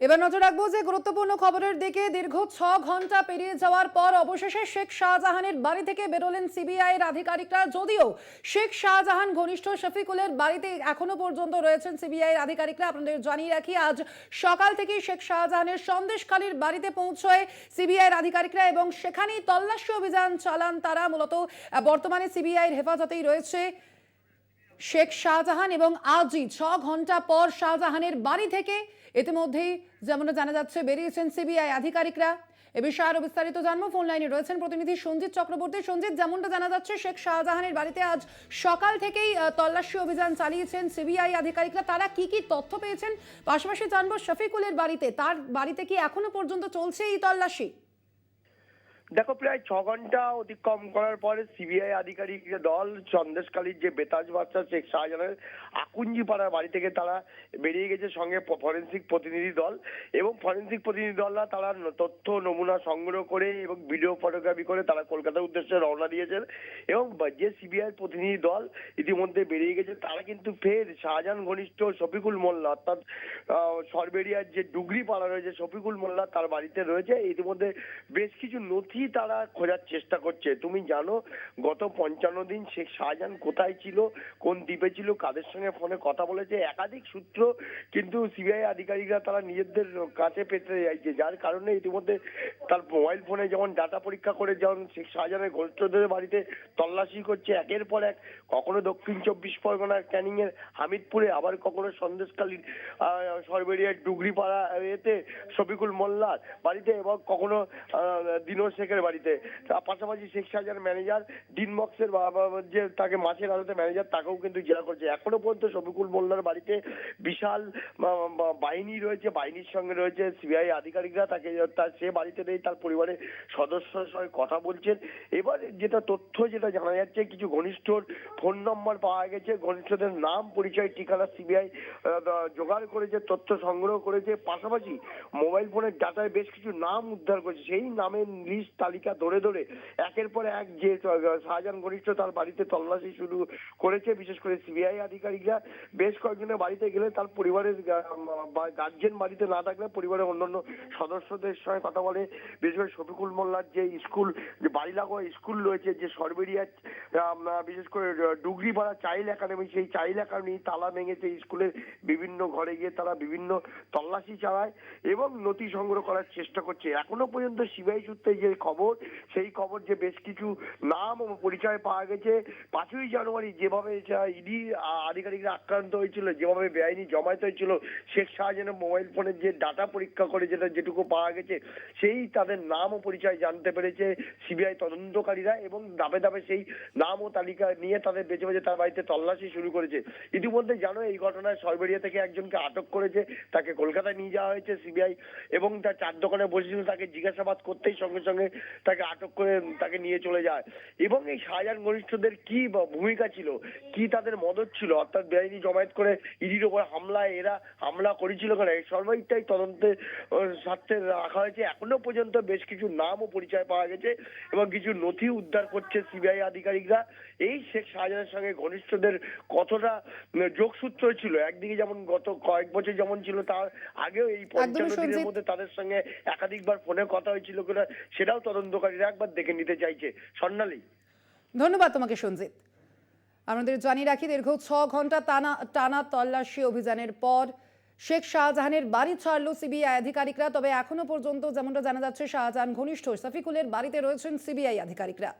এবার নজর রাখবো যে গুরুত্বপূর্ণ খবরের দিকে। দীর্ঘ 6 ঘন্টা পেরিয়ে যাওয়ার পর অবশেষে শেখ শাহজাহানের বাড়ি থেকে বেরোলেন সিবিআইয়ের আধিকারিকরা। যদিও শেখ শাহজাহান ঘনিষ্ঠ শফিকুলের বাড়িতে এখনো পর্যন্ত রয়েছেন সিবিআইয়ের আধিকারিকরা। আপনাদের জানিয়ে রাখি, আজ সকাল থেকেই শেখ শাহজাহানের সন্দেশখালীর বাড়িতে পৌঁছয় সিবিআইয়ের আধিকারিকরা এবং সেখানেই তল্লাশি অভিযান চালান তারা। মূলত বর্তমানে সিবিআইয়ের হেফাজতেই রয়েছে শেখ শাহজাহান এবং আজই 6 ঘন্টা পর শাহজাহানের বাড়ি থেকে ইতিমধ্যেই যেমন জানা যাচ্ছে বেরিয়েছেন সিবিআই আধিকারিকরা। এ বিষয়ে আরো বিস্তারিত জানবো। ফোন লাইনে রয়েছেন প্রতিনিধি সঞ্জিত চক্রবর্তী। সঞ্জিত, যেমনটা জানা যাচ্ছে শেখ শাহজাহানের বাড়িতে আজ সকাল থেকেই তল্লাশি অভিযান চালিয়েছেন সিবিআই আধিকারিকরা। তারা কি কি তথ্য পেয়েছেন, পাশাপাশি জানবো শফিকুলের বাড়িতে, তার বাড়িতে কি এখনো পর্যন্ত চলছে এই তল্লাশি? দেখো, প্রায় 6 ঘন্টা অতিক্রম করার পরে সিবিআই আধিকারিক দল সন্দেশখালীর যে বেতাজ বাদশা শেখ শাহজাহানের আকুঞ্জিপাড়ার বাড়ি থেকে তারা বেরিয়ে গেছে, সঙ্গে ফরেন্সিক প্রতিনিধি দল। এবং ফরেন্সিক প্রতিনিধি দলরা তারা তথ্য নমুনা সংগ্রহ করে এবং ভিডিও ফটোগ্রাফি করে তারা কলকাতার উদ্দেশ্যে রওনা দিয়েছেন। এবং যে সিবিআই প্রতিনিধি দল ইতিমধ্যে বেরিয়ে গেছে, তারা কিন্তু ফের শাহজাহান ঘনিষ্ঠ শফিকুল মোল্লা, অর্থাৎ সরবেরিয়ার যে ডুগরি পাড়া রয়েছে শফিকুল মোল্লা, তার বাড়িতে রয়েছে। ইতিমধ্যে বেশ কিছু নথি তারা খোঁজার চেষ্টা করছে। তুমি জানো, গত 55 দিন শেখ শাহজাহান কোথায় ছিল, কোন দ্বীপে ছিল, কাদের সঙ্গে ফোনে কথা বলেছে, একাধিক সূত্র কিন্তু সিবিআই আধিকারিকরা তারা নিজেদের কাছে পেতে চাইছে। যার কারণে ইতিমধ্যে তার মোবাইল ফোনে যেমন ডাটা পরীক্ষা করে যেমন শেখ শাহজাহানের ঘনিষ্ঠদের বাড়িতে তল্লাশি করছে একের পর এক, কখনো দক্ষিণ 24 পরগনার ক্যানিং এর হামিদপুরে, আবার কখনো সন্দেশখালীর সরবেরিয়ার ডুগরিপাড়া এতে শফিকুল মোল্লার বাড়িতে, এবং কখনো দিনোর শেখের বাড়িতে। পাশাপাশি শেখ শাহজাহানের ম্যানেজার ডিনবক্সের যে তাকে মাছের আড়তে ম্যানেজার, তাকেও কিন্তু জেরা করছে। এখনো পর্যন্ত শফিকুল মোল্লার বাড়িতে বিশাল বাহিনী রয়েছে, বাহিনীর সঙ্গে রয়েছে সিবিআই আধিকারিকরা। তাকে সে বাড়িতে নেই, তার পরিবারের সদস্যের সঙ্গে কথা বলছেন। এবার যেটা তথ্য যেটা জানা যাচ্ছে, কিছু ঘনিষ্ঠর ফোন নম্বর পাওয়া গেছে, ঘনিষ্ঠদের নাম পরিচয় ঠিকানা সিবিআই জোগাড় করেছে, তথ্য সংগ্রহ করেছে। পাশাপাশি মোবাইল ফোনের ডাটায় বেশ কিছু নাম উদ্ধার করেছে। সেই নামের লিস্ট তালিকা ধরে ধরে একের পর এক যে শাহজাহান ঘনিষ্ঠ তার বাড়িতে তল্লাশি শুরু করেছে। বিশেষ করে সিবিআই আধিকারিকরা বেশ কয়েকজনের বাড়িতে গেলে তার পরিবারের গার্জেন বাড়িতে না থাকলে পরিবারের অন্যান্য সদস্যদের সঙ্গে কথা বলে। বিশেষ করে শফিকুল মোল্লার যে স্কুল, যে বাড়ি লাগোয়া স্কুল রয়েছে, যে সরবেরিয়া বিশেষ করে ডুগরিপাড়া চাইল্ড একাডেমি, সেই চাইল্ড একাডেমি তালা ভেঙেছে স্কুলের বিভিন্ন ঘরে গিয়ে তারা বিভিন্ন তল্লাশি চালায় এবং নথি সংগ্রহ করার চেষ্টা করছে। এখনো পর্যন্ত সিবিআই সূত্রে যে খবর, সেই খবর যে বেশ কিছু নাম ও পরিচয় পাওয়া গেছে। 5ই জানুয়ারি যেভাবে ইডি আধিকারিকরা আক্রান্ত হয়েছিল, যেভাবে বেআইনি জমায়েত হয়েছিল, শেখ শাহজাহানের মোবাইল ফোনের যে ডাটা পরীক্ষা করে যেটুকু পাওয়া গেছে, সেই তাদের নাম ও পরিচয় জানতে পেরেছে সিবিআই তদন্তকারীরা এবং ধাপে ধাপে সেই নাম ও তালিকা নিয়ে তাদের বেছে বেছে তার বাড়িতে তল্লাশি শুরু করেছে। ইতিমধ্যে জানো, এই ঘটনায় সরবেরিয়া থেকে একজনকে আটক করেছে, তাকে কলকাতায় নিয়ে যাওয়া হয়েছে সিবিআই। এবং তার চার দোকানে বসেছিল, তাকে জিজ্ঞাসাবাদ করতেই সঙ্গে সঙ্গে তাকে আটক করে তাকে নিয়ে চলে যায়। এবং এই শাহজাহান ঘনিষ্ঠদের কি ভূমিকা ছিল, কি তাদের মদত ছিল, অর্থাৎ বেআইনি জমায়েত করে ইডির ওপর এরা হামলা করেছিল কেন, এই সর্বাধিকটাই তদন্তের স্বার্থে রাখা হয়েছে। এখনো পর্যন্ত বেশ কিছু নাম ও পরিচয় পাওয়া গেছে এবং কিছু নথি উদ্ধার করছে সিবিআই আধিকারিকরা। এই শেখ শাহজাহানের সঙ্গে ঘনিষ্ঠদের কতটা যোগসূত্র ছিল, একদিকে যেমন গত কয়েক বছর যেমন ছিল, তার আগেও এই 55 দিনের মধ্যে তাদের সঙ্গে একাধিকবার ফোনে কথা হয়েছিল কিনা, সেটাও তদন্তকারীরা একবার দেখে নিতে চাইছে। স্বর্ণালী, ধন্যবাদ তোমাকে সঞ্জিত। আমাদের জানিয়ে রাখি, দীর্ঘ 6 ঘন্টা টানা তল্লাশি অভিযানের পর শেখ শাহজাহানের বাড়ি ছাড়ল সিবিআই আধিকারিকরা। তবে এখনো পর্যন্ত যেমনটা জানা যাচ্ছে, শাহজাহান ঘনিষ্ঠ শফিকুলের বাড়িতে রয়েছেন সিবিআই আধিকারিকরা।